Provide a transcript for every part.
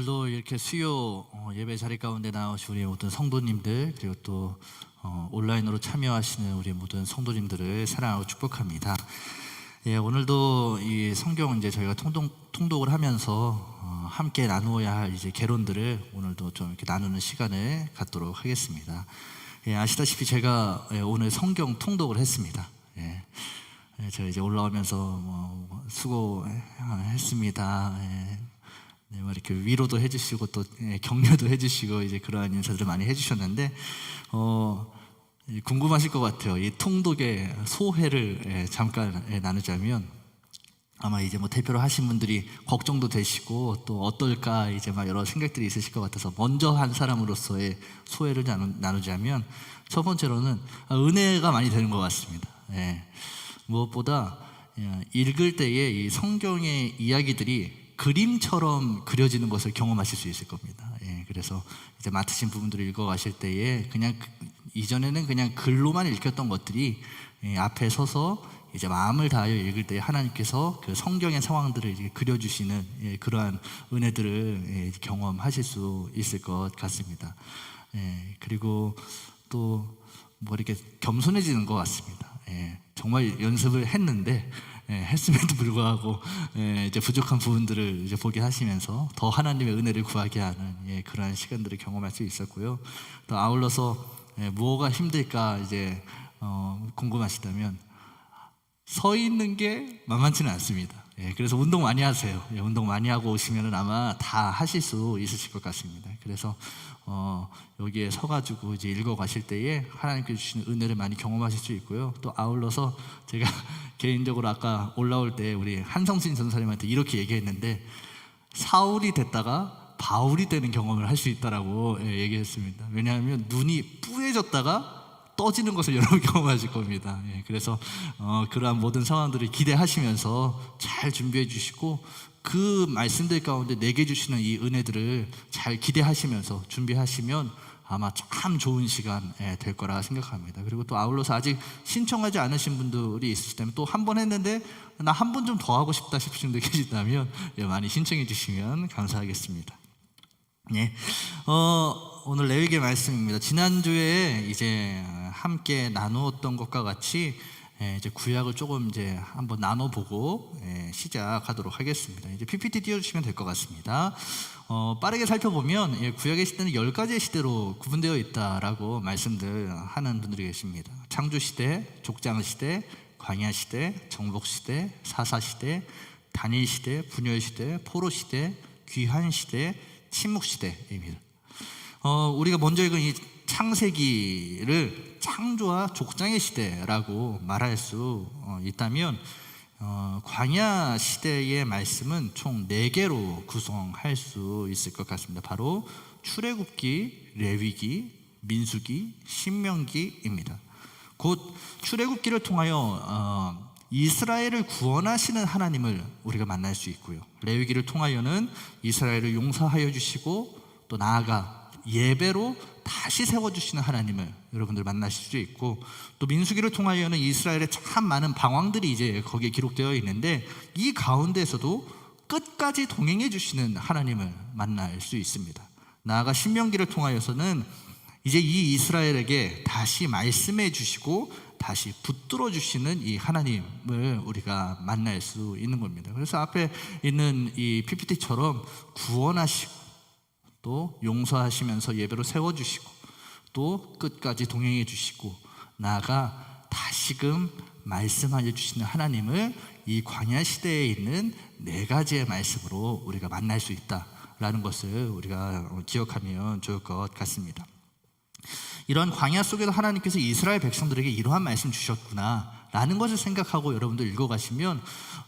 오늘도 이렇게 수요 예배 자리 가운데 나오신 우리 모든 성도님들, 그리고 또 온라인으로 참여하시는 우리 모든 성도님들을 사랑하고 축복합니다. 예, 오늘도 이 성경 이제 저희가 통독을 하면서 함께 나누어야 할 이제 개론들을 오늘도 좀 이렇게 나누는 시간을 갖도록 하겠습니다. 예, 아시다시피 제가 오늘 성경 통독을 했습니다. 예, 제가 이제 올라오면서 수고했습니다. 네, 이렇게 위로도 해주시고 또 격려도 해주시고 이제 그러한 인사들을 많이 해주셨는데 궁금하실 것 같아요. 이 통독의 소회를 잠깐 나누자면, 아마 이제 대표로 하신 분들이 걱정도 되시고 또 어떨까 이제 여러 생각들이 있으실 것 같아서 먼저 한 사람으로서의 소회를 나누자면, 첫 번째로는 은혜가 많이 되는 것 같습니다. 무엇보다 읽을 때에 이 성경의 이야기들이 그림처럼 그려지는 것을 경험하실 수 있을 겁니다. 그래서 이제 맡으신 부분들을 읽어가실 때에 그냥 이전에는 그냥 글로만 읽혔던 것들이 앞에 서서 이제 마음을 다하여 읽을 때 하나님께서 그 성경의 상황들을 이제 그려주시는 그러한 은혜들을 경험하실 수 있을 것 같습니다. 그리고 또 이렇게 겸손해지는 것 같습니다. 정말 연습을 했는데 했음에도 불구하고 이제 부족한 부분들을 이제 보게 하시면서 더 하나님의 은혜를 구하게 하는 그러한 시간들을 경험할 수 있었고요. 또 아울러서 무엇가 힘들까 이제 궁금하시다면, 서 있는 게 만만치는 않습니다. 그래서 운동 많이 하세요. 운동 많이 하고 오시면 아마 다 하실 수 있으실 것 같습니다. 그래서 여기에 서가지고 이제 읽어가실 때에 하나님께 주시는 은혜를 많이 경험하실 수 있고요. 또 아울러서 제가 개인적으로 아까 올라올 때 우리 한성신 전사님한테 이렇게 얘기했는데, 사울이 됐다가 바울이 되는 경험을 할 수 있다라고 얘기했습니다. 왜냐하면 눈이 뿌얘졌다가 떠지는 것을 여러분 경험하실 겁니다. 그래서 그러한 모든 상황들을 기대하시면서 잘 준비해 주시고, 그 말씀들 가운데 내게 주시는 이 은혜들을 잘 기대하시면서 준비하시면 아마 참 좋은 시간 될 거라 생각합니다. 그리고 또 아울러서 아직 신청하지 않으신 분들이 있으시다면, 또 한 번 했는데 나 한 번 좀 더 하고 싶다 싶으신 분들 계시다면 많이 신청해 주시면 감사하겠습니다. 오늘 레위기 말씀입니다. 지난주에 이제 함께 나누었던 것과 같이 이제 구약을 조금 이제 한번 나눠보고 시작하도록 하겠습니다. 이제 PPT 띄워주시면 될 것 같습니다. 빠르게 살펴보면 구약의 시대는 10가지의 시대로 구분되어 있다라고 말씀들 하는 분들이 계십니다. 창조시대, 족장시대, 광야시대, 정복시대, 사사시대, 단일시대, 분열시대, 포로시대, 귀환시대, 침묵시대입니다. 우리가 먼저 읽은 이 창세기를 창조와 족장의 시대라고 말할 수 있다면, 광야 시대의 말씀은 총 4개로 구성할 수 있을 것 같습니다. 바로 출애굽기, 레위기, 민수기, 신명기입니다. 곧 출애굽기를 통하여 이스라엘을 구원하시는 하나님을 우리가 만날 수 있고요, 레위기를 통하여는 이스라엘을 용서하여 주시고 또 나아가 예배로 다시 세워주시는 하나님을 여러분들 만나실 수 있고, 또 민수기를 통하여는 이스라엘의 참 많은 방황들이 이제 거기에 기록되어 있는데, 이 가운데서도 끝까지 동행해 주시는 하나님을 만날 수 있습니다. 나아가 신명기를 통하여서는 이제 이 이스라엘에게 다시 말씀해 주시고 다시 붙들어 주시는 이 하나님을 우리가 만날 수 있는 겁니다. 그래서 앞에 있는 이 PPT처럼 구원하시고 또 용서하시면서 예배로 세워주시고 또 끝까지 동행해 주시고 나아가 다시금 말씀하여 주시는 하나님을 이 광야 시대에 있는 4가지의 말씀으로 우리가 만날 수 있다라는 것을 우리가 기억하면 좋을 것 같습니다. 이런 광야 속에서 하나님께서 이스라엘 백성들에게 이러한 말씀 주셨구나 라는 것을 생각하고 여러분들 읽어가시면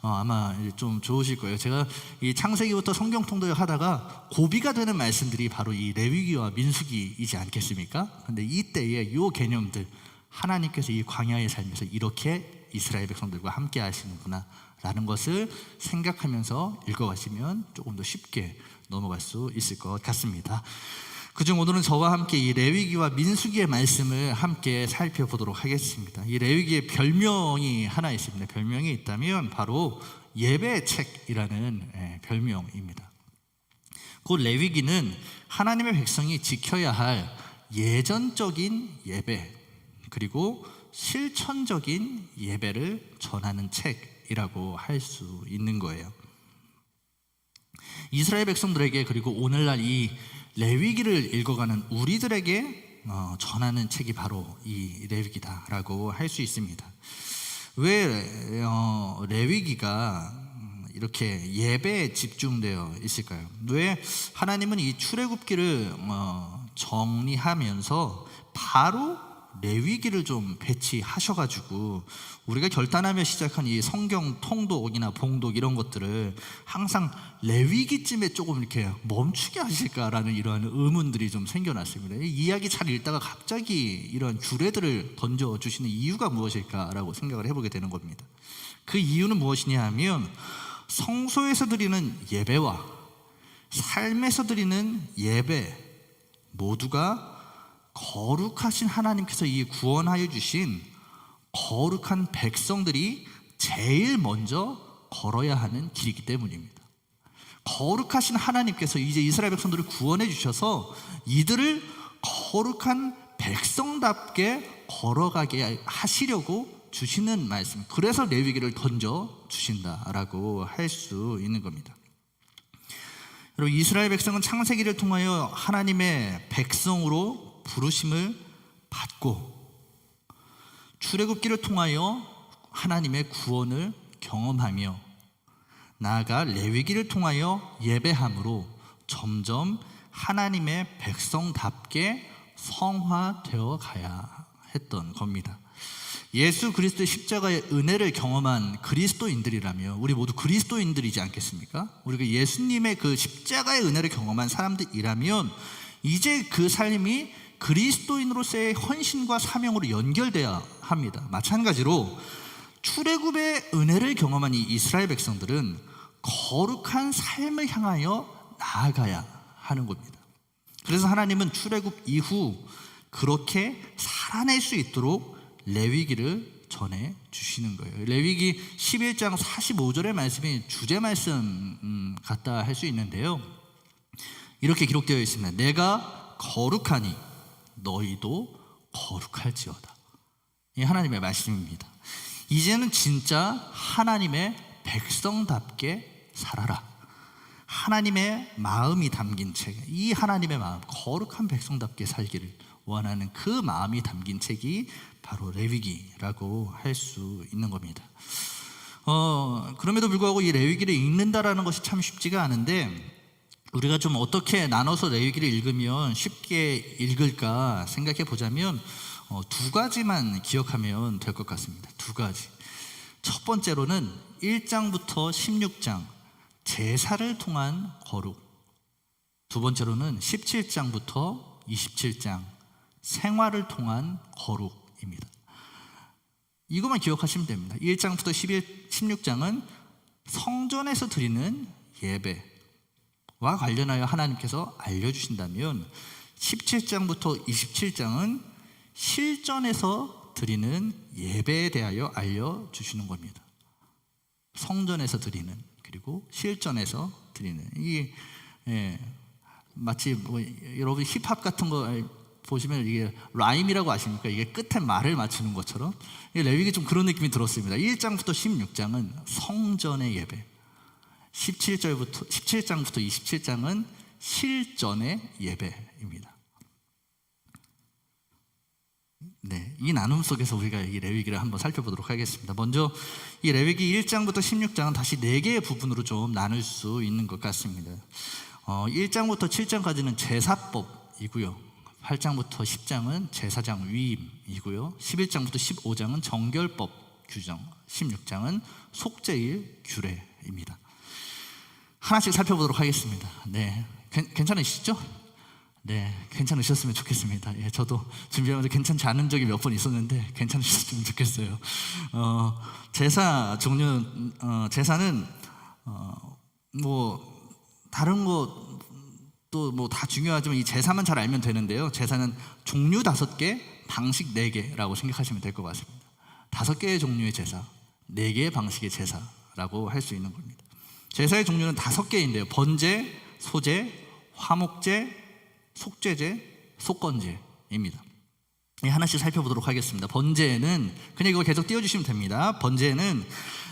아마 좀 좋으실 거예요. 제가 이 창세기부터 성경 통독을 하다가 고비가 되는 말씀들이 바로 이 레위기와 민수기이지 않겠습니까? 근데 이때에 이 개념들, 하나님께서 이 광야의 삶에서 이렇게 이스라엘 백성들과 함께 하시는구나 라는 것을 생각하면서 읽어가시면 조금 더 쉽게 넘어갈 수 있을 것 같습니다. 그중 오늘은 저와 함께 이 레위기와 민수기의 말씀을 함께 살펴보도록 하겠습니다. 이 레위기의 별명이 하나 있습니다. 별명이 있다면 바로 예배의 책이라는 별명입니다. 그 레위기는 하나님의 백성이 지켜야 할 예전적인 예배 그리고 실천적인 예배를 전하는 책이라고 할 수 있는 거예요. 이스라엘 백성들에게 그리고 오늘날 이 레위기를 읽어가는 우리들에게 전하는 책이 바로 이 레위기다라고 할 수 있습니다. 왜 레위기가 이렇게 예배에 집중되어 있을까요? 왜 하나님은 이 출애굽기를 정리하면서 바로 레위기를 좀 배치하셔가지고 우리가 결단하며 시작한 이 성경 통독이나 봉독 이런 것들을 항상 레위기쯤에 조금 이렇게 멈추게 하실까라는 이러한 의문들이 좀 생겨났습니다. 이 이야기 잘 읽다가 갑자기 이런 규례들을 던져주시는 이유가 무엇일까라고 생각을 해보게 되는 겁니다. 그 이유는 무엇이냐 하면 성소에서 드리는 예배와 삶에서 드리는 예배 모두가 거룩하신 하나님께서 이 구원하여 주신 거룩한 백성들이 제일 먼저 걸어야 하는 길이기 때문입니다. 거룩하신 하나님께서 이제 이스라엘 백성들을 구원해 주셔서 이들을 거룩한 백성답게 걸어가게 하시려고 주시는 말씀, 그래서 레위기를 던져 주신다라고 할 수 있는 겁니다. 여러분, 이스라엘 백성은 창세기를 통하여 하나님의 백성으로 부르심을 받고 출애굽기를 통하여 하나님의 구원을 경험하며 나아가 레위기를 통하여 예배함으로 점점 하나님의 백성답게 성화되어 가야 했던 겁니다. 예수 그리스도의 십자가의 은혜를 경험한 그리스도인들이라며 우리 모두 그리스도인들이지 않겠습니까? 우리가 예수님의 그 십자가의 은혜를 경험한 사람들이라면 이제 그 삶이 그리스도인으로서의 헌신과 사명으로 연결돼야 합니다. 마찬가지로 출애굽의 은혜를 경험한 이 이스라엘 백성들은 거룩한 삶을 향하여 나아가야 하는 겁니다. 그래서 하나님은 출애굽 이후 그렇게 살아낼 수 있도록 레위기를 전해 주시는 거예요. 레위기 11장 45절의 말씀이 주제 말씀 같다 할 수 있는데요. 이렇게 기록되어 있습니다. 내가 거룩하니 너희도 거룩할지어다. 이 하나님의 말씀입니다. 이제는 진짜 하나님의 백성답게 살아라. 하나님의 마음이 담긴 책, 이 하나님의 마음, 거룩한 백성답게 살기를 원하는 그 마음이 담긴 책이 바로 레위기라고 할 수 있는 겁니다. 그럼에도 불구하고 이 레위기를 읽는다라는 것이 참 쉽지가 않은데 우리가 좀 어떻게 나눠서 레위기를 읽으면 쉽게 읽을까 생각해 보자면 두 가지만 기억하면 될 것 같습니다. 두 가지. 첫 번째로는 1장부터 16장 제사를 통한 거룩, 두 번째로는 17장부터 27장 생활을 통한 거룩입니다. 이것만 기억하시면 됩니다. 1장부터 16장은 성전에서 드리는 예배와 관련하여 하나님께서 알려주신다면 17장부터 27장은 실전에서 드리는 예배에 대하여 알려주시는 겁니다. 성전에서 드리는 그리고 실전에서 드리는 이게 마치 여러분 힙합 같은 거 보시면 이게 라임이라고 아십니까? 이게 끝에 말을 맞추는 것처럼 레위기 좀 그런 느낌이 들었습니다. 1장부터 16장은 성전의 예배, 17장부터 27장은 실전의 예배입니다. 네, 이 나눔 속에서 우리가 이 레위기를 한번 살펴보도록 하겠습니다. 먼저 이 레위기 1장부터 16장은 다시 4개의 부분으로 좀 나눌 수 있는 것 같습니다. 1장부터 7장까지는 제사법이고요. 8장부터 10장은 제사장 위임이고요. 11장부터 15장은 정결법 규정, 16장은 속죄일 규례입니다. 하나씩 살펴보도록 하겠습니다. 네, 괜찮으시죠? 네, 괜찮으셨으면 좋겠습니다. 예, 저도 준비하면서 괜찮지 않은 적이 몇 번 있었는데 괜찮으셨으면 좋겠어요. 제사 종류, 제사는 뭐 다른 것도 뭐 다 중요하지만 이 제사만 잘 알면 되는데요. 제사는 종류 5개, 방식 4개라고 생각하시면 될 것 같습니다. 5개의 종류의 제사, 4개의 방식의 제사라고 할 수 있는 겁니다. 제사의 종류는 5개인데요. 번제, 소제, 화목제, 속죄제, 속건제입니다. 하나씩 살펴보도록 하겠습니다. 번제는 그냥 이거 계속 띄워주시면 됩니다. 번제는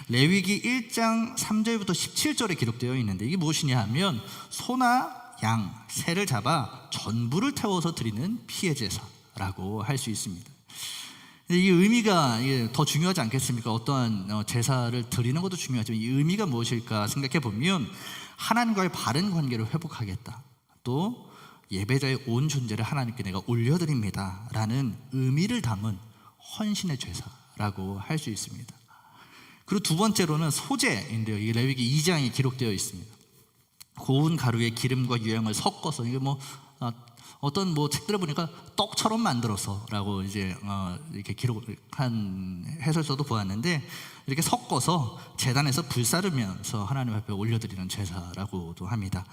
레위기 1장 3절부터 17절에 기록되어 있는데 이게 무엇이냐 하면 소나 양, 새를 잡아 전부를 태워서 드리는 피의 제사라고 할 수 있습니다. 이 의미가 더 중요하지 않겠습니까? 어떠한 제사를 드리는 것도 중요하지만 이 의미가 무엇일까 생각해 보면 하나님과의 바른 관계를 회복하겠다, 또 예배자의 온 존재를 하나님께 내가 올려드립니다 라는 의미를 담은 헌신의 제사라고 할 수 있습니다. 그리고 두 번째로는 소제인데요, 이 레위기 2장에 기록되어 있습니다. 고운 가루에 기름과 유향을 섞어서, 이게 어떤 책들을 보니까 떡처럼 만들어서라고 이렇게 기록한 해설서도 보았는데, 이렇게 섞어서 제단에서 불사르면서 하나님 앞에 올려드리는 제사라고도 합니다.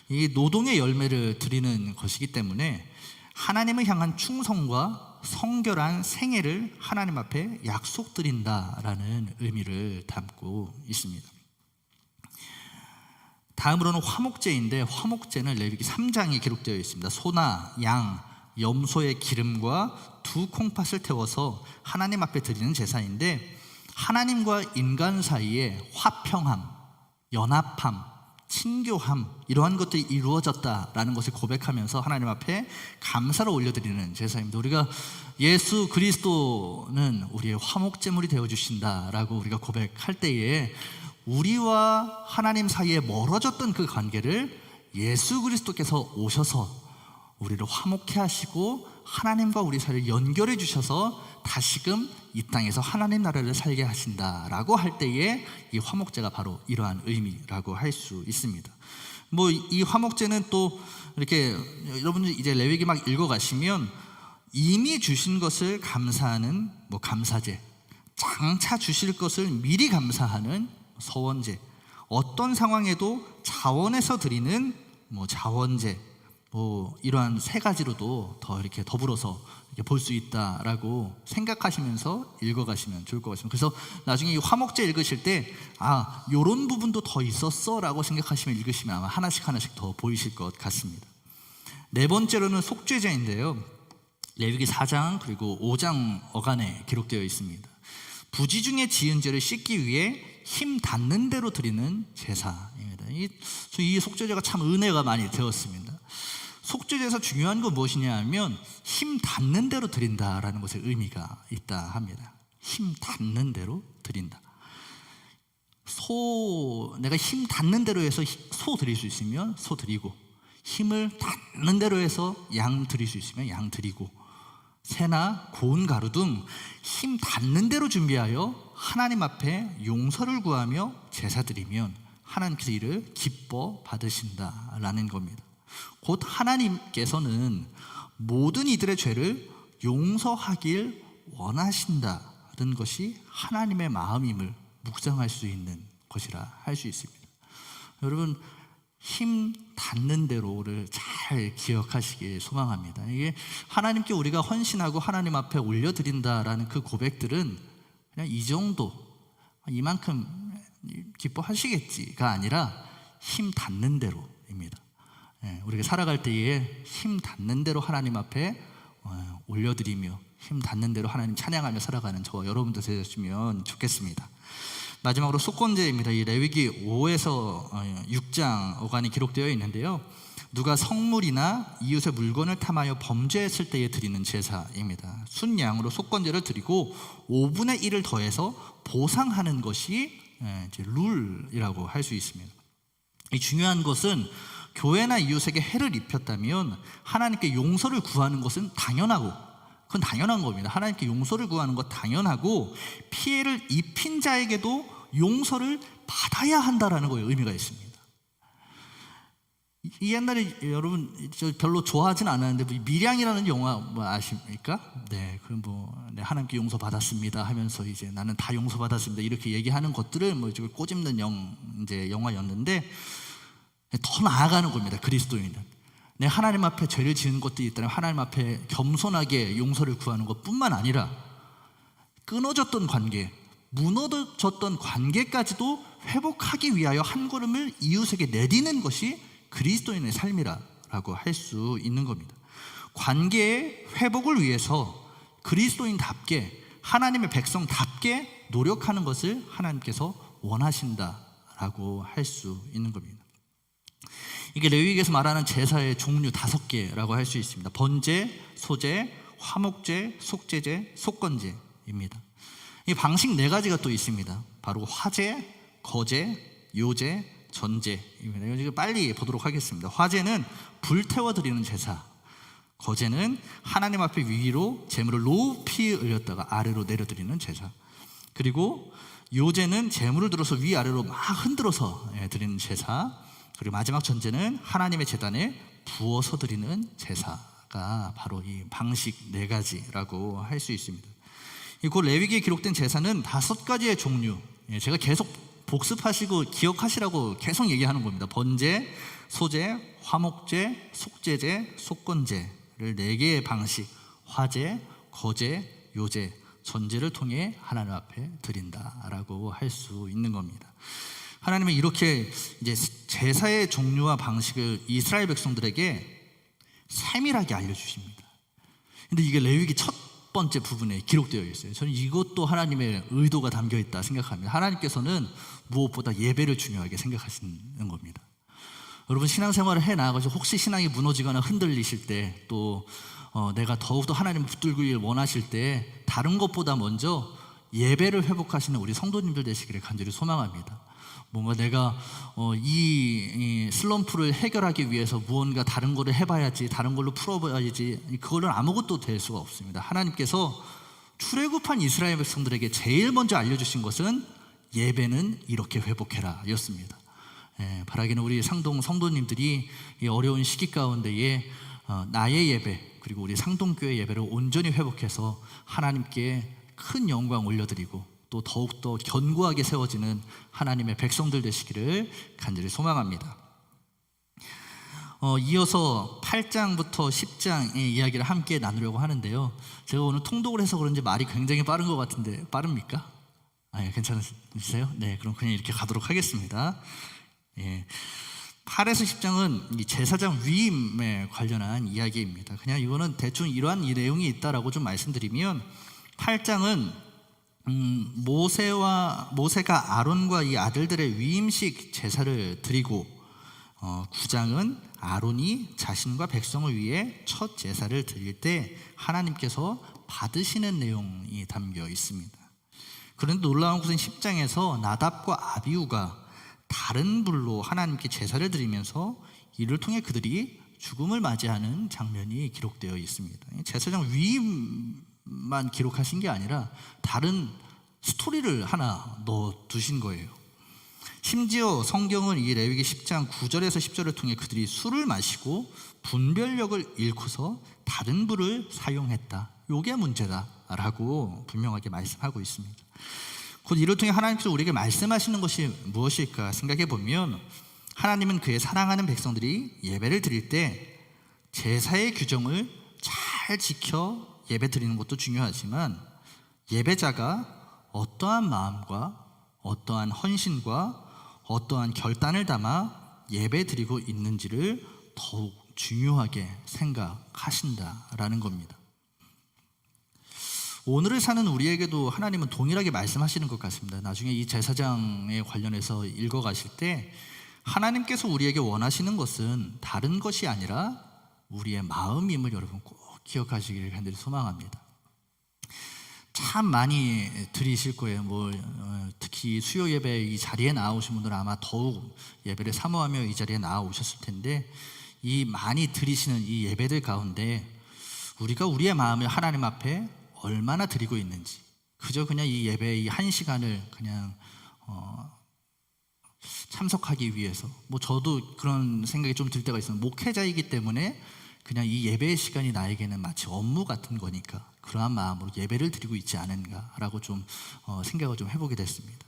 이 노동의 열매를 드리는 것이기 때문에 하나님을 향한 충성과 성결한 생애를 하나님 앞에 약속드린다라는 의미를 담고 있습니다. 다음으로는 화목제인데, 화목제는 레위기 3장에 기록되어 있습니다. 소나 양, 염소의 기름과 두 콩팥을 태워서 하나님 앞에 드리는 제사인데, 하나님과 인간 사이에 화평함, 연합함, 친교함, 이러한 것들이 이루어졌다라는 것을 고백하면서 하나님 앞에 감사를 올려드리는 제사입니다. 우리가 예수 그리스도는 우리의 화목제물이 되어주신다라고 우리가 고백할 때에 우리와 하나님 사이에 멀어졌던 그 관계를 예수 그리스도께서 오셔서 우리를 화목케 하시고 하나님과 우리 사이를 연결해 주셔서 다시금 이 땅에서 하나님 나라를 살게 하신다라고 할 때에 이 화목제가 바로 이러한 의미라고 할 수 있습니다. 이 화목제는 또 이렇게 여러분들 이제 레위기 막 읽어가시면 이미 주신 것을 감사하는 감사제, 장차 주실 것을 미리 감사하는 서원제, 어떤 상황에도 자원해서 드리는 자원제, 이러한 세 가지로도 더 이렇게 더불어서 볼 수 있다라고 생각하시면서 읽어가시면 좋을 것 같습니다. 그래서 나중에 이 화목제 읽으실 때 요런 부분도 더 있었어 라고 생각하시면 읽으시면 아마 하나씩 더 보이실 것 같습니다. 네 번째로는 속죄제인데요, 레위기 4장 그리고 5장 어간에 기록되어 있습니다. 부지 중에 지은 죄를 씻기 위해 힘 닿는 대로 드리는 제사입니다. 이 속죄제가 참 은혜가 많이 되었습니다. 속죄제에서 중요한 건 무엇이냐 하면 힘 닿는 대로 드린다라는 것에 의미가 있다 합니다. 힘 닿는 대로 드린다. 내가 힘 닿는 대로 해서 소 드릴 수 있으면 소 드리고, 힘을 닿는 대로 해서 양 드릴 수 있으면 양 드리고, 새나 고운 가루 등 힘 닿는 대로 준비하여 하나님 앞에 용서를 구하며 제사 드리면 하나님께서 이를 기뻐 받으신다라는 겁니다. 곧 하나님께서는 모든 이들의 죄를 용서하길 원하신다는 것이 하나님의 마음임을 묵상할 수 있는 것이라 할 수 있습니다. 여러분, 힘 닿는 대로를 잘 기억하시길 소망합니다. 이게 하나님께 우리가 헌신하고 하나님 앞에 올려드린다라는 그 고백들은 그냥 이 정도, 이만큼 기뻐하시겠지가 아니라 힘 닿는 대로입니다. 우리가 살아갈 때에 힘 닿는 대로 하나님 앞에 올려드리며 힘 닿는 대로 하나님 찬양하며 살아가는 저와 여러분도 되셨으면 좋겠습니다. 마지막으로 속건제입니다. 이 레위기 5에서 6장 어간이 기록되어 있는데요, 누가 성물이나 이웃의 물건을 탐하여 범죄했을 때에 드리는 제사입니다. 순양으로 속건제를 드리고 5분의 1을 더해서 보상하는 것이 이제 룰이라고 할 수 있습니다. 이 중요한 것은 교회나 이웃에게 해를 입혔다면 하나님께 용서를 구하는 것은 그건 당연한 겁니다. 하나님께 용서를 구하는 것 당연하고, 피해를 입힌 자에게도 용서를 받아야 한다라는 거에 의미가 있습니다. 이 옛날에 여러분 저 별로 좋아하진 않았는데 밀양이라는 영화 아십니까? 네, 하나님께 용서 받았습니다 하면서 이제 나는 다 용서 받았습니다 이렇게 얘기하는 것들을 꼬집는 영화였는데, 더 나아가는 겁니다. 그리스도인은 하나님 앞에 죄를 지은 것들이 있다면 하나님 앞에 겸손하게 용서를 구하는 것뿐만 아니라 끊어졌던 관계, 무너졌던 관계까지도 회복하기 위하여 한 걸음을 이웃에게 내디는 것이 그리스도인의 삶이라고 제사라고 할 수 있는 겁니다. 관계의 회복을 위해서 그리스도인답게 하나님의 백성답게 노력하는 것을 하나님께서 원하신다라고 할 수 있는 겁니다. 이게 레위기에서 말하는 제사의 종류 5개라고 할 수 있습니다. 번제, 소제, 화목제, 속제제, 속건제입니다. 이 방식 4가지가 또 있습니다. 바로 화제, 거제, 요제, 전제입니다. 이거 빨리 보도록 하겠습니다. 화제는 불태워 드리는 제사, 거제는 하나님 앞에 위로 제물을 높이 올렸다가 아래로 내려드리는 제사, 그리고 요제는 제물을 들어서 위아래로 막 흔들어서 드리는 제사, 그리고 마지막 전제는 하나님의 제단에 부어서 드리는 제사가 바로 이 방식 4가지라고 할 수 있습니다. 그 레위기에 기록된 제사는 5가지의 종류, 제가 계속 복습하시고 기억하시라고 계속 얘기하는 겁니다. 번제, 소제, 화목제, 속제제, 속건제를 4개의 방식, 화제, 거제, 요제, 전제를 통해 하나님 앞에 드린다라고 할 수 있는 겁니다. 하나님은 이렇게 이제 제사의 종류와 방식을 이스라엘 백성들에게 세밀하게 알려주십니다. 근데 이게 레위기 첫 번째 부분에 기록되어 있어요. 저는 이것도 하나님의 의도가 담겨 있다 생각합니다. 하나님께서는 무엇보다 예배를 중요하게 생각하시는 겁니다. 여러분, 신앙생활을 해 나가서 혹시 신앙이 무너지거나 흔들리실 때, 또 내가 더욱더 하나님을 붙들기를 원하실 때 다른 것보다 먼저 예배를 회복하시는 우리 성도님들 되시기를 간절히 소망합니다. 뭔가 내가 이 슬럼프를 해결하기 위해서 무언가 다른 거를 해봐야지, 다른 걸로 풀어봐야지, 그걸로 아무것도 될 수가 없습니다. 하나님께서 출애굽한 이스라엘 백성들에게 제일 먼저 알려주신 것은 예배는 이렇게 회복해라 였습니다. 바라기는 우리 상동 성도님들이 이 어려운 시기 가운데에 나의 예배, 그리고 우리 상동교회 예배를 온전히 회복해서 하나님께 큰 영광 올려드리고 또 더욱더 견고하게 세워지는 하나님의 백성들 되시기를 간절히 소망합니다. 이어서 8장부터 10장의 이야기를 함께 나누려고 하는데요, 제가 오늘 통독을 해서 그런지 말이 굉장히 빠른 것 같은데 빠릅니까? 괜찮으세요? 네, 그럼 그냥 이렇게 가도록 하겠습니다. 8에서 10장은 이 제사장 위임에 관련한 이야기입니다. 그냥 이거는 대충 이러한 이 내용이 있다라고 좀 말씀드리면, 8장은 모세가 아론과 이 아들들의 위임식 제사를 드리고, 9장은 아론이 자신과 백성을 위해 첫 제사를 드릴 때 하나님께서 받으시는 내용이 담겨 있습니다. 그런데 놀라운 것은 10장에서 나답과 아비후가 다른 불로 하나님께 제사를 드리면서 이를 통해 그들이 죽음을 맞이하는 장면이 기록되어 있습니다. 제사장 위임만 기록하신 게 아니라 다른 스토리를 하나 넣어두신 거예요. 심지어 성경은 이 레위기 10장 9절에서 10절을 통해 그들이 술을 마시고 분별력을 잃고서 다른 불을 사용했다, 요게 문제다라고 분명하게 말씀하고 있습니다. 곧 이를 통해 하나님께서 우리에게 말씀하시는 것이 무엇일까 생각해 보면, 하나님은 그의 사랑하는 백성들이 예배를 드릴 때 제사의 규정을 잘 지켜 예배 드리는 것도 중요하지만, 예배자가 어떠한 마음과 어떠한 헌신과 어떠한 결단을 담아 예배 드리고 있는지를 더욱 중요하게 생각하신다라는 겁니다. 오늘을 사는 우리에게도 하나님은 동일하게 말씀하시는 것 같습니다. 나중에 이 제사장에 관련해서 읽어가실 때 하나님께서 우리에게 원하시는 것은 다른 것이 아니라 우리의 마음임을 여러분 꼭 기억하시기를 간절히 소망합니다. 참 많이 들으실 거예요. 특히 수요 예배 이 자리에 나오신 분들은 아마 더욱 예배를 사모하며 이 자리에 나오셨을 텐데, 이 많이 들으시는 이 예배들 가운데 우리가 우리의 마음을 하나님 앞에 얼마나 드리고 있는지, 그저 그냥 이 예배 이 한 시간을 그냥 참석하기 위해서, 저도 그런 생각이 좀 들 때가 있어요. 목회자이기 때문에 그냥 이 예배의 시간이 나에게는 마치 업무 같은 거니까 그러한 마음으로 예배를 드리고 있지 않은가라고 좀 생각을 좀 해보게 됐습니다.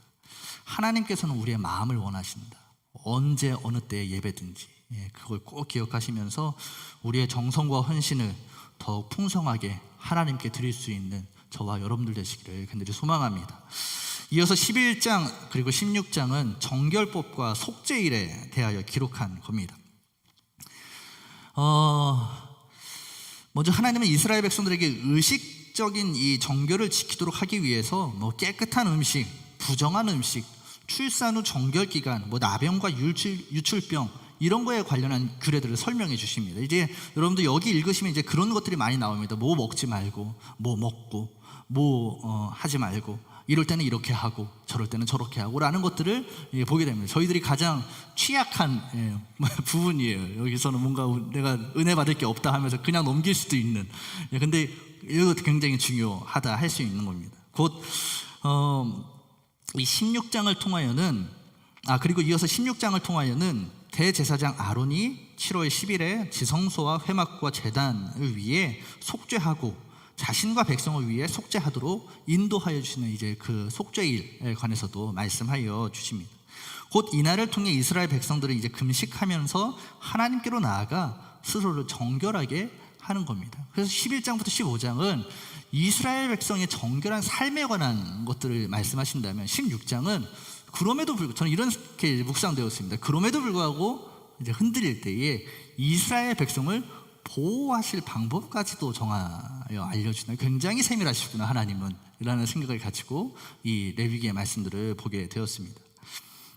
하나님께서는 우리의 마음을 원하신다. 언제 어느 때에 예배든지 그걸 꼭 기억하시면서 우리의 정성과 헌신을 더욱 풍성하게 하나님께 드릴 수 있는 저와 여러분들 되시기를 간절히 소망합니다. 이어서 11장 그리고 16장은 정결법과 속죄일에 대하여 기록한 겁니다. 어, 먼저 하나님은 이스라엘 백성들에게 의식적인 이 정결을 지키도록 하기 위해서 뭐 깨끗한 음식, 부정한 음식, 출산 후 정결 기간, 뭐 나병과 유출병 이런 거에 관련한 규례들을 설명해 주십니다. 이제 여러분들 여기 읽으시면 이제 그런 것들이 많이 나옵니다. 뭐 먹지 말고, 뭐 먹고, 뭐 하지 말고, 이럴 때는 이렇게 하고 저럴 때는 저렇게 하고 라는 것들을 보게 됩니다. 저희들이 가장 취약한 부분이에요. 여기서는 뭔가 내가 은혜 받을 게 없다 하면서 그냥 넘길 수도 있는, 근데 이것도 굉장히 중요하다 할 수 있는 겁니다. 곧 이 16장을 통하여는 그리고 이어서 16장을 통하여는 대제사장 아론이 7월 10일에 지성소와 회막과 제단을 위해 속죄하고 자신과 백성을 위해 속죄하도록 인도하여 주시는 이제 그 속죄일에 관해서도 말씀하여 주십니다. 곧 이날을 통해 이스라엘 백성들은 이제 금식하면서 하나님께로 나아가 스스로를 정결하게 하는 겁니다. 그래서 11장부터 15장은 이스라엘 백성의 정결한 삶에 관한 것들을 말씀하신다면 16장은 그럼에도 불구하고, 저는 이렇게 묵상되었습니다. 그럼에도 불구하고 이제 흔들릴 때에 이스라엘 백성을 보호하실 방법까지도 정하여 알려주는, 굉장히 세밀하시구나 하나님은 라는 생각을 가지고 이 레위기의 말씀들을 보게 되었습니다.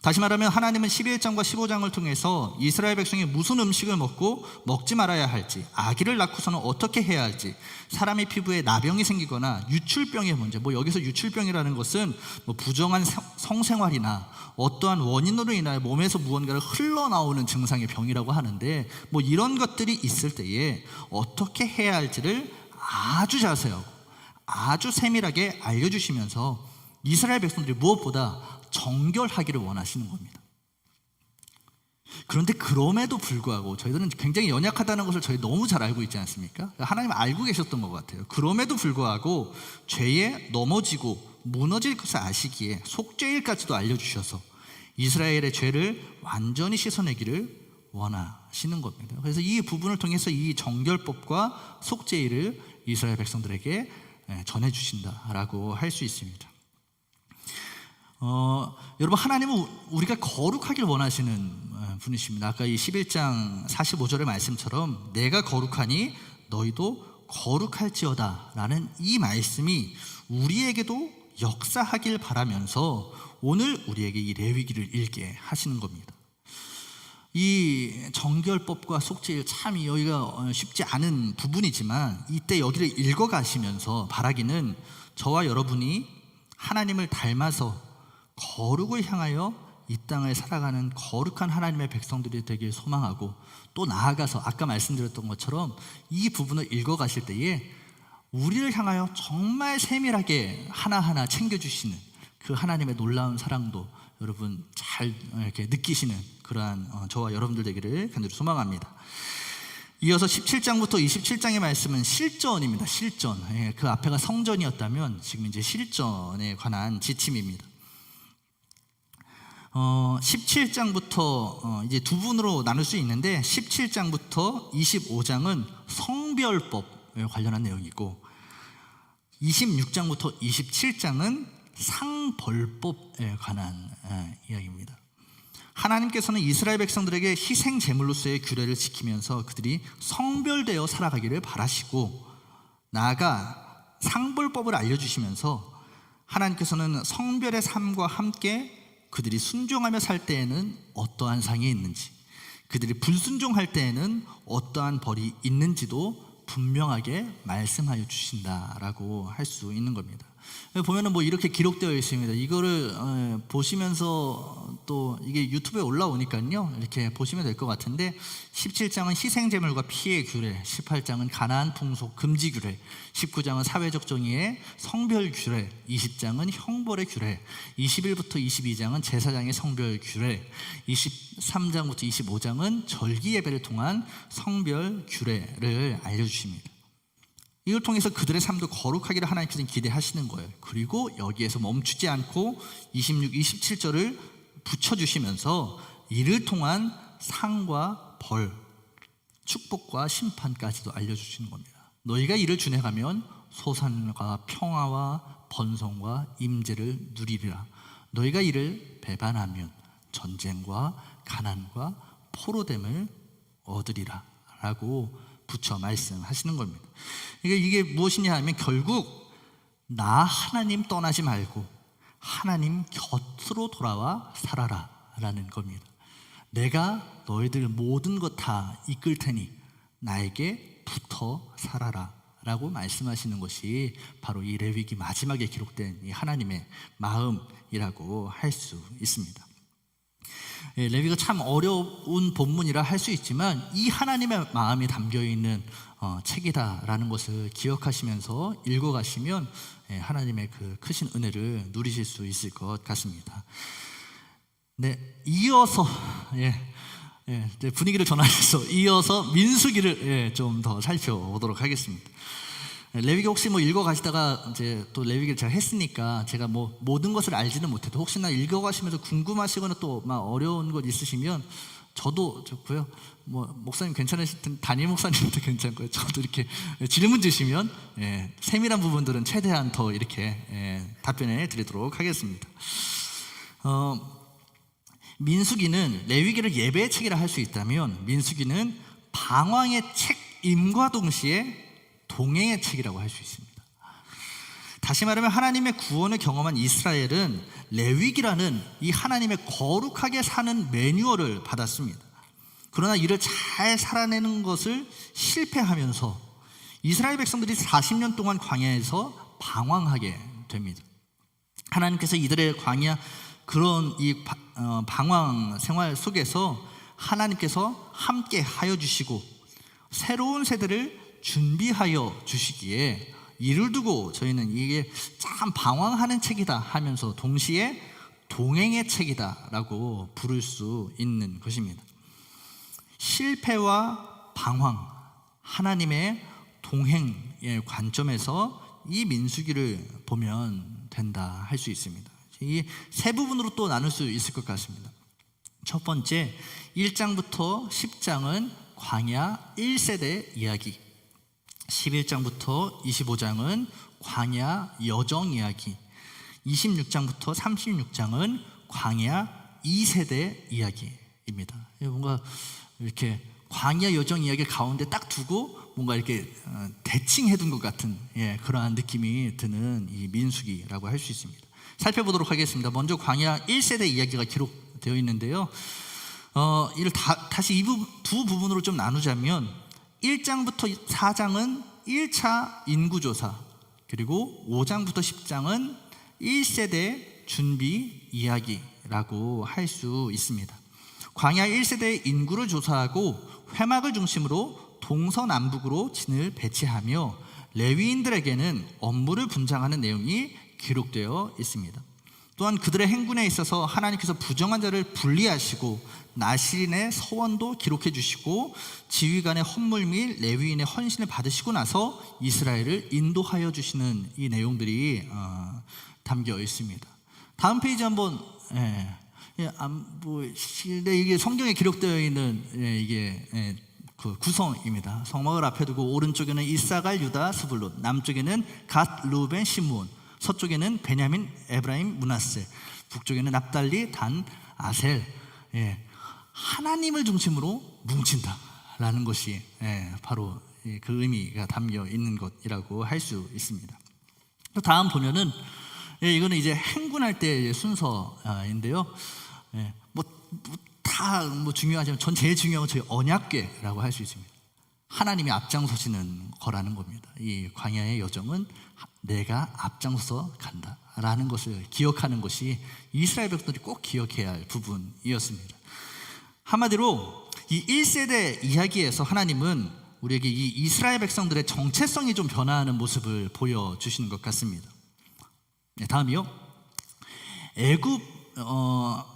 다시 말하면 하나님은 11장과 15장을 통해서 이스라엘 백성이 무슨 음식을 먹고 먹지 말아야 할지, 아기를 낳고서는 어떻게 해야 할지, 사람의 피부에 나병이 생기거나 유출병의 문제, 뭐 여기서 유출병이라는 것은 뭐 부정한 성생활이나 어떠한 원인으로 인하여 몸에서 무언가를 흘러나오는 증상의 병이라고 하는데, 뭐 이런 것들이 있을 때에 어떻게 해야 할지를 아주 자세하고 아주 세밀하게 알려주시면서 이스라엘 백성들이 무엇보다 정결하기를 원하시는 겁니다. 그런데 그럼에도 불구하고 저희들은 굉장히 연약하다는 것을 저희 너무 잘 알고 있지 않습니까? 하나님 알고 계셨던 것 같아요. 그럼에도 불구하고 죄에 넘어지고 무너질 것을 아시기에 속죄일까지도 알려주셔서 이스라엘의 죄를 완전히 씻어내기를 원하시는 겁니다. 그래서 이 부분을 통해서 이 정결법과 속죄일을 이스라엘 백성들에게 전해주신다라고 할 수 있습니다. 여러분, 하나님은 우리가 거룩하길 원하시는 분이십니다. 아까 이 11장 45절의 말씀처럼 내가 거룩하니 너희도 거룩할지어다 라는 이 말씀이 우리에게도 역사하길 바라면서 오늘 우리에게 이 레위기를 읽게 하시는 겁니다. 이 정결법과 속죄일, 참 여기가 쉽지 않은 부분이지만 이때 여기를 읽어가시면서 바라기는 저와 여러분이 하나님을 닮아서 거룩을 향하여 이 땅을 살아가는 거룩한 하나님의 백성들이 되길 소망하고, 또 나아가서 아까 말씀드렸던 것처럼 이 부분을 읽어가실 때에 우리를 향하여 정말 세밀하게 하나하나 챙겨주시는 그 하나님의 놀라운 사랑도 여러분 잘 이렇게 느끼시는 그러한 저와 여러분들 되기를 간절히 소망합니다. 이어서 17장부터 27장의 말씀은 실전입니다. 실전. 그 앞에가 성전이었다면 지금 이제 실전에 관한 지침입니다. 17장부터 이제 두 분으로 나눌 수 있는데 17장부터 25장은 성별법에 관련한 내용이고 26장부터 27장은 상벌법에 관한 이야기입니다. 하나님께서는 이스라엘 백성들에게 희생 제물로서의 규례를 지키면서 그들이 성별되어 살아가기를 바라시고, 나아가 상벌법을 알려주시면서 하나님께서는 성별의 삶과 함께 그들이 순종하며 살 때에는 어떠한 상이 있는지, 그들이 불순종할 때에는 어떠한 벌이 있는지도 분명하게 말씀하여 주신다라고 할 수 있는 겁니다. 보면은 뭐 이렇게 기록되어 있습니다. 이거를 보시면서 또 이게 유튜브에 올라오니까요, 이렇게 보시면 될 것 같은데 17장은 희생제물과 피해 규례, 18장은 가나안 풍속 금지 규례, 19장은 사회적 정의의 성별 규례, 20장은 형벌의 규례, 21부터 22장은 제사장의 성별 규례, 23장부터 25장은 절기 예배를 통한 성별 규례를 알려주십니다. 이걸 통해서 그들의 삶도 거룩하기를 하나님께서는 기대하시는 거예요. 그리고 여기에서 멈추지 않고 26, 27절을 붙여주시면서 이를 통한 상과 벌, 축복과 심판까지도 알려주시는 겁니다. 너희가 이를 준행하면 소산과 평화와 번성과 임재를 누리리라. 너희가 이를 배반하면 전쟁과 가난과 포로됨을 얻으리라 라고 붙여 말씀하시는 겁니다. 이게 무엇이냐 하면 결국 나 하나님 떠나지 말고 하나님 곁으로 돌아와 살아라 라는 겁니다. 내가 너희들 모든 것 다 이끌 테니 나에게 붙어 살아라 라고 말씀하시는 것이 바로 이 레위기 마지막에 기록된 이 하나님의 마음이라고 할 수 있습니다. 레위기가 참 어려운 본문이라 할 수 있지만 이 하나님의 마음이 담겨있는 책이다라는 것을 기억하시면서 읽어가시면 하나님의 그 크신 은혜를 누리실 수 있을 것 같습니다. 네, 이어서 분위기를 전환해서 이어서 민수기를 좀 더 살펴보도록 하겠습니다. 레위기 혹시 읽어가시다가 이제 또 레위기를 제가 했으니까 제가 모든 것을 알지는 못해도 혹시나 읽어가시면서 궁금하시거나 또 막 어려운 것 있으시면 저도 좋고요. 목사님 괜찮으실 텐데 담임 목사님도 괜찮고요. 저도 이렇게 질문 주시면 세밀한 부분들은 최대한 더 이렇게 답변해 드리도록 하겠습니다. 민수기는 레위기를 예배의 책이라 할 수 있다면 민수기는 방황의 책임과 동시에 동행의 책이라고 할 수 있습니다. 다시 말하면 하나님의 구원을 경험한 이스라엘은 레위기라는 이 하나님의 거룩하게 사는 매뉴얼을 받았습니다. 그러나 이를 잘 살아내는 것을 실패하면서 이스라엘 백성들이 40년 동안 광야에서 방황하게 됩니다. 하나님께서 이들의 광야 그런 이 방황 생활 속에서 하나님께서 함께 하여 주시고 새로운 세대를 준비하여 주시기에 이를 두고 저희는 이게 참 방황하는 책이다 하면서 동시에 동행의 책이다 라고 부를 수 있는 것입니다. 실패와 방황, 하나님의 동행의 관점에서 이 민수기를 보면 된다 할 수 있습니다. 이 세 부분으로 또 나눌 수 있을 것 같습니다. 첫 번째 1장부터 10장은 광야 1세대 이야기, 11장부터 25장은 광야 여정 이야기, 26장부터 36장은 광야 2세대 이야기입니다. 뭔가 이렇게 광야 여정 이야기 가운데 딱 두고 뭔가 이렇게 대칭해 둔 것 같은 그러한 느낌이 드는 이 민수기라고 할 수 있습니다. 살펴보도록 하겠습니다. 먼저 광야 1세대 이야기가 기록되어 있는데요. 이를 다시 두 부분으로 좀 나누자면 1장부터 4장은 1차 인구조사, 그리고 5장부터 10장은 1세대 준비 이야기라고 할 수 있습니다. 광야 1세대의 인구를 조사하고 회막을 중심으로 동서남북으로 진을 배치하며 레위인들에게는 업무를 분장하는 내용이 기록되어 있습니다. 또한 그들의 행군에 있어서 하나님께서 부정한 자를 분리하시고 나실인의 서원도 기록해 주시고 지휘관의 헌물 및 레위인의 헌신을 받으시고 나서 이스라엘을 인도하여 주시는 이 내용들이 담겨 있습니다. 다음 페이지 한번 이게 성경에 기록되어 있는 이게 그 구성입니다. 성막을 앞에 두고 오른쪽에는 이사갈, 유다, 스불론, 남쪽에는 갓, 루벤, 시므온, 서쪽에는 베냐민, 에브라임, 므낫세, 북쪽에는 납달리, 단, 아셀. 하나님을 중심으로 뭉친다라는 것이 바로 그 의미가 담겨 있는 것이라고 할 수 있습니다. 또 다음 보면은 이거는 이제 행군할 때 순서인데요. 다 중요하지만 전 제일 중요한 건 저희 언약궤라고 할 수 있습니다. 하나님이 앞장서시는 거라는 겁니다. 이 광야의 여정은 내가 앞장서 간다라는 것을 기억하는 것이 이스라엘 백성들이 꼭 기억해야 할 부분이었습니다. 한마디로 이 1세대 이야기에서 하나님은 우리에게 이 이스라엘 백성들의 정체성이 좀 변화하는 모습을 보여주시는 것 같습니다. 다음이요. 애굽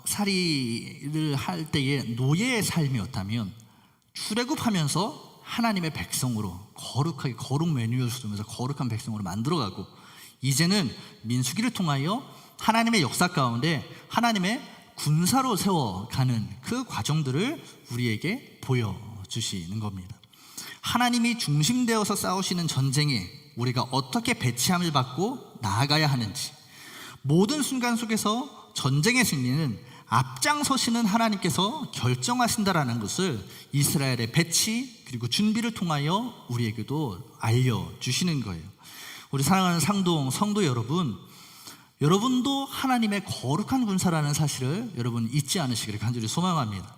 살이를 할 때의 노예의 삶이었다면 출애굽하면서 하나님의 백성으로 거룩하게 거룩 매뉴얼을 쓰면서 거룩한 백성으로 만들어가고 이제는 민수기를 통하여 하나님의 역사 가운데 하나님의 군사로 세워가는 그 과정들을 우리에게 보여주시는 겁니다. 하나님이 중심되어서 싸우시는 전쟁에 우리가 어떻게 배치함을 받고 나아가야 하는지, 모든 순간 속에서 전쟁의 승리는 앞장서시는 하나님께서 결정하신다라는 것을 이스라엘의 배치 그리고 준비를 통하여 우리에게도 알려주시는 거예요. 우리 사랑하는 상동 성도 여러분, 여러분도 하나님의 거룩한 군사라는 사실을 여러분 잊지 않으시기를 간절히 소망합니다.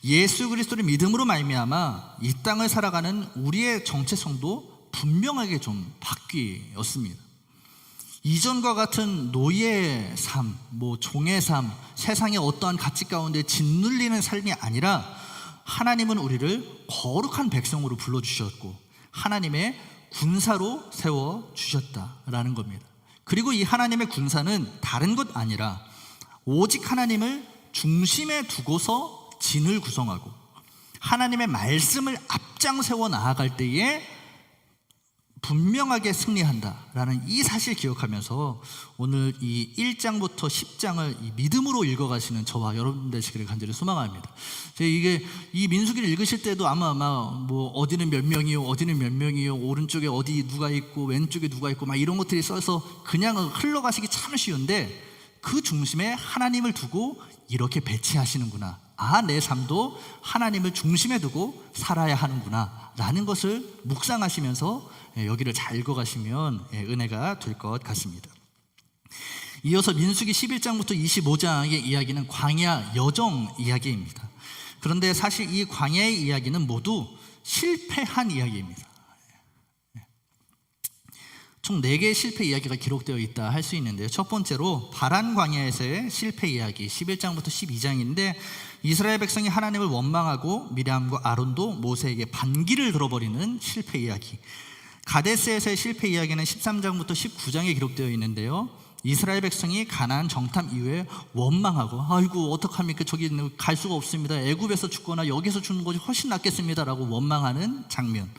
예수 그리스도를 믿음으로 말미암아 이 땅을 살아가는 우리의 정체성도 분명하게 좀 바뀌었습니다. 이전과 같은 노예의 삶, 종의 삶, 세상의 어떠한 가치 가운데 짓눌리는 삶이 아니라 하나님은 우리를 거룩한 백성으로 불러주셨고 하나님의 군사로 세워주셨다라는 겁니다. 그리고 이 하나님의 군사는 다른 것 아니라 오직 하나님을 중심에 두고서 진을 구성하고 하나님의 말씀을 앞장 세워 나아갈 때에 분명하게 승리한다라는 이 사실 기억하면서 오늘 이 1장부터 10장을 이 믿음으로 읽어가시는 저와 여러분 되시기를 간절히 소망합니다. 이게 이 민수기를 읽으실 때도 아마 어디는 몇 명이요, 어디는 몇 명이요, 오른쪽에 어디 누가 있고 왼쪽에 누가 있고 막 이런 것들이 써서 그냥 흘러가시기 참 쉬운데 그 중심에 하나님을 두고 이렇게 배치하시는구나. 내 삶도 하나님을 중심에 두고 살아야 하는구나 라는 것을 묵상하시면서 여기를 잘 읽어가시면 은혜가 될 것 같습니다. 이어서 민수기 11장부터 25장의 이야기는 광야 여정 이야기입니다. 그런데 사실 이 광야의 이야기는 모두 실패한 이야기입니다. 총 4개의 실패 이야기가 기록되어 있다 할 수 있는데요. 첫 번째로 바란 광야에서의 실패 이야기 11장부터 12장인데 이스라엘 백성이 하나님을 원망하고 미리암과 아론도 모세에게 반기를 들어버리는 실패 이야기. 가데스에서의 실패 이야기는 13장부터 19장에 기록되어 있는데요. 이스라엘 백성이 가나안 정탐 이후에 원망하고 아이고 어떡합니까, 저기 갈 수가 없습니다, 애굽에서 죽거나 여기서 죽는 것이 훨씬 낫겠습니다 라고 원망하는 장면.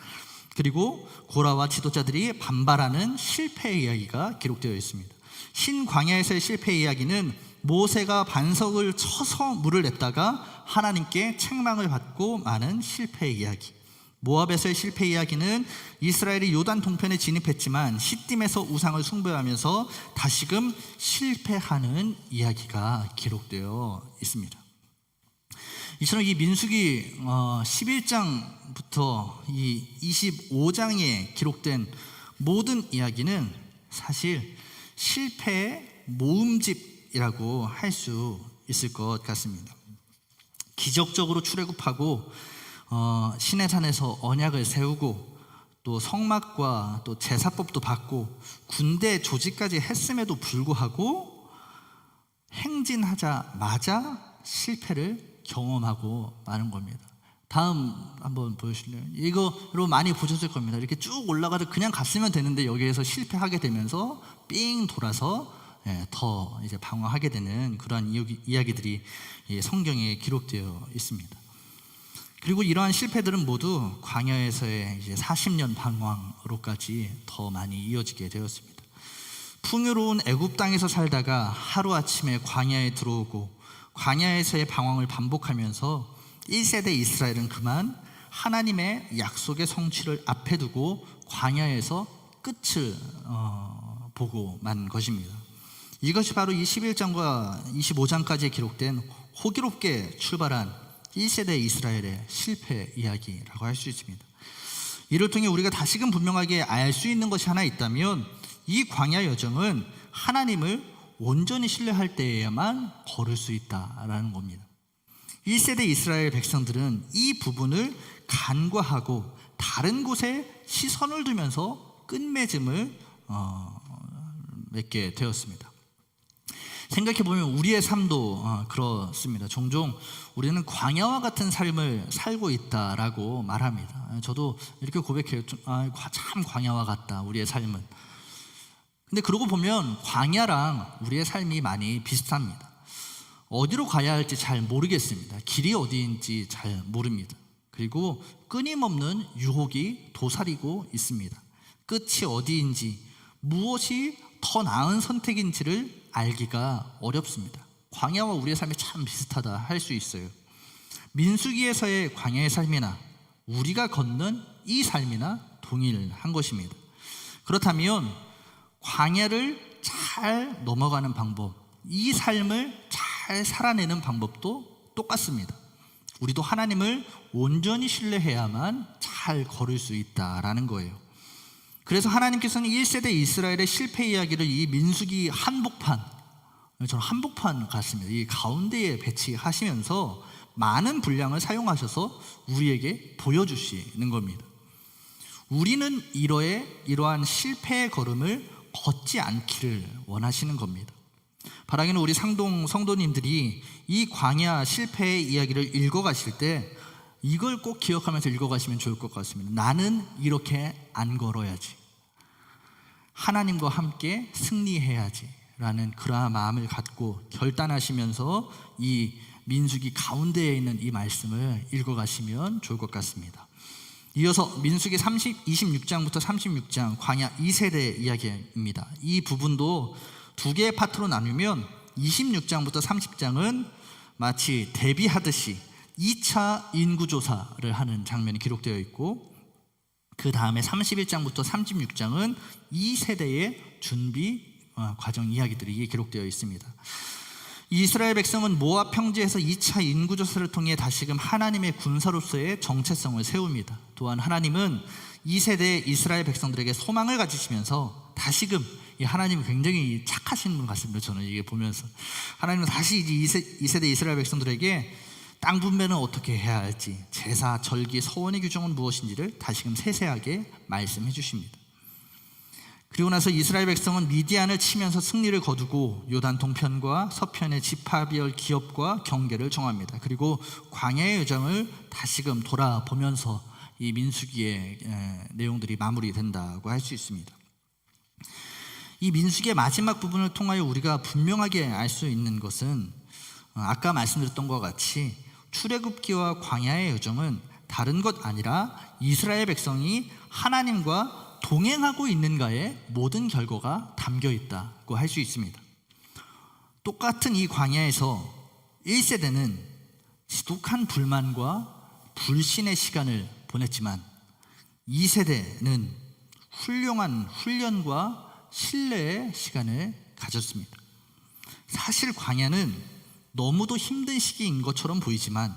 그리고 고라와 지도자들이 반발하는 실패 이야기가 기록되어 있습니다. 신광야에서의 실패 이야기는 모세가 반석을 쳐서 물을 냈다가 하나님께 책망을 받고 마는 실패 이야기. 모압에서의 실패 이야기는 이스라엘이 요단 동편에 진입했지만 시딤에서 우상을 숭배하면서 다시금 실패하는 이야기가 기록되어 있습니다. 이처럼 이 민수기 11장부터 이 25장에 기록된 모든 이야기는 사실 실패의 모음집이라고 할 수 있을 것 같습니다. 기적적으로 출애굽하고 시내산에서 언약을 세우고 또 성막과 또 제사법도 받고 군대 조직까지 했음에도 불구하고 행진하자마자 실패를 경험하고 마는 겁니다. 다음 한번 보여주실래요? 이거 여러분 많이 보셨을 겁니다. 이렇게 쭉 올라가서 그냥 갔으면 되는데 여기에서 실패하게 되면서 삥 돌아서 더 이제 방황하게 되는 그러한 이야기들이 성경에 기록되어 있습니다. 그리고 이러한 실패들은 모두 광야에서의 이제 40년 방황으로까지 더 많이 이어지게 되었습니다. 풍요로운 애굽 땅에서 살다가 하루아침에 광야에 들어오고 광야에서의 방황을 반복하면서 1세대 이스라엘은 그만 하나님의 약속의 성취를 앞에 두고 광야에서 끝을 보고 만 것입니다. 이것이 바로 이 11장과 25장까지 기록된 호기롭게 출발한 1세대 이스라엘의 실패 이야기라고 할 수 있습니다. 이를 통해 우리가 다시금 분명하게 알 수 있는 것이 하나 있다면 이 광야 여정은 하나님을 온전히 신뢰할 때에야만 걸을 수 있다라는 겁니다. 1세대 이스라엘 백성들은 이 부분을 간과하고 다른 곳에 시선을 두면서 끝맺음을 맺게 되었습니다. 생각해보면 우리의 삶도 그렇습니다. 종종 우리는 광야와 같은 삶을 살고 있다라고 말합니다. 저도 이렇게 고백해요. 참 광야와 같다 우리의 삶은. 근데 그러고 보면 광야랑 우리의 삶이 많이 비슷합니다. 어디로 가야 할지 잘 모르겠습니다. 길이 어디인지 잘 모릅니다. 그리고 끊임없는 유혹이 도사리고 있습니다. 끝이 어디인지, 무엇이 더 나은 선택인지를 알기가 어렵습니다. 광야와 우리의 삶이 참 비슷하다 할 수 있어요. 민수기에서의 광야의 삶이나 우리가 걷는 이 삶이나 동일한 것입니다. 그렇다면 광야를 잘 넘어가는 방법, 이 삶을 잘 잘 살아내는 방법도 똑같습니다. 우리도 하나님을 온전히 신뢰해야만 잘 걸을 수 있다라는 거예요. 그래서 하나님께서는 1세대 이스라엘의 실패 이야기를 이 민수기 한복판, 저는 한복판 같습니다. 이 가운데에 배치하시면서 많은 분량을 사용하셔서 우리에게 보여주시는 겁니다. 우리는 이러한 실패의 걸음을 걷지 않기를 원하시는 겁니다. 바라기는 우리 성도님들이 이 광야 실패의 이야기를 읽어가실 때 이걸 꼭 기억하면서 읽어가시면 좋을 것 같습니다. 나는 이렇게 안 걸어야지, 하나님과 함께 승리해야지 라는 그러한 마음을 갖고 결단하시면서 이 민수기 가운데에 있는 이 말씀을 읽어가시면 좋을 것 같습니다. 이어서 민수기 26장부터 36장 광야 2세대 이야기입니다. 이 부분도 두 개의 파트로 나누면 26장부터 30장은 마치 대비하듯이 2차 인구조사를 하는 장면이 기록되어 있고, 그 다음에 31장부터 36장은 2세대의 준비 과정 이야기들이 기록되어 있습니다. 이스라엘 백성은 모압 평지에서 2차 인구조사를 통해 다시금 하나님의 군사로서의 정체성을 세웁니다. 또한 하나님은 2세대 이스라엘 백성들에게 소망을 가지시면서 다시금 이 하나님이 굉장히 착하신 분 같습니다. 저는 이게 보면서 하나님은 다시 이제 2세대 이스라엘 백성들에게 땅 분배는 어떻게 해야 할지, 제사, 절기, 서원의 규정은 무엇인지를 다시금 세세하게 말씀해 주십니다. 그리고 나서 이스라엘 백성은 미디안을 치면서 승리를 거두고 요단 동편과 서편의 지파별 기업과 경계를 정합니다. 그리고 광야의 여정을 다시금 돌아보면서 이 민수기의 내용들이 마무리된다고 할 수 있습니다. 이 민수기의 마지막 부분을 통하여 우리가 분명하게 알 수 있는 것은 아까 말씀드렸던 것 같이 출애굽기와 광야의 여정은 다른 것 아니라 이스라엘 백성이 하나님과 동행하고 있는가에 모든 결과가 담겨 있다고 할 수 있습니다. 똑같은 이 광야에서 1세대는 지독한 불만과 불신의 시간을 보냈지만 2세대는 훌륭한 훈련과 신뢰의 시간을 가졌습니다. 사실 광야는 너무도 힘든 시기인 것처럼 보이지만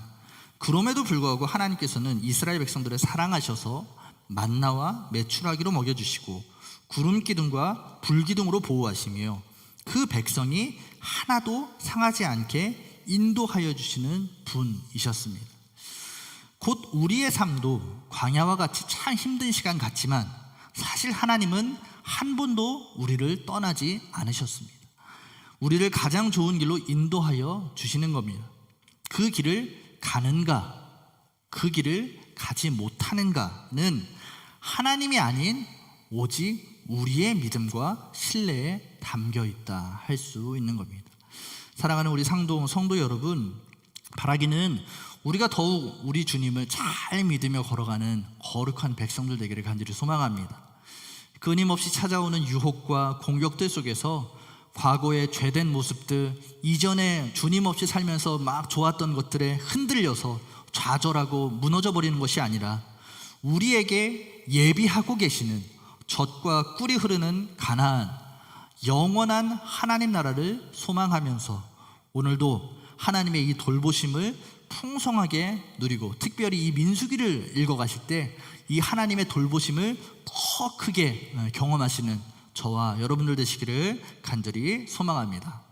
그럼에도 불구하고 하나님께서는 이스라엘 백성들을 사랑하셔서 만나와 메추라기로 먹여주시고 구름 기둥과 불 기둥으로 보호하시며 그 백성이 하나도 상하지 않게 인도하여 주시는 분이셨습니다. 곧 우리의 삶도 광야와 같이 참 힘든 시간 같지만 사실 하나님은 한 번도 우리를 떠나지 않으셨습니다. 우리를 가장 좋은 길로 인도하여 주시는 겁니다. 그 길을 가는가, 그 길을 가지 못하는가는 하나님이 아닌 오직 우리의 믿음과 신뢰에 담겨 있다 할 수 있는 겁니다. 사랑하는 우리 성도 여러분, 바라기는 우리가 더욱 우리 주님을 잘 믿으며 걸어가는 거룩한 백성들 되기를 간절히 소망합니다. 끊임없이 찾아오는 유혹과 공격들 속에서 과거의 죄된 모습들, 이전에 주님 없이 살면서 막 좋았던 것들에 흔들려서 좌절하고 무너져 버리는 것이 아니라 우리에게 예비하고 계시는 젖과 꿀이 흐르는 가나안, 영원한 하나님 나라를 소망하면서 오늘도 하나님의 이 돌보심을 풍성하게 누리고, 특별히 이 민수기를 읽어가실 때 이 하나님의 돌보심을 더 크게 경험하시는 저와 여러분들 되시기를 간절히 소망합니다.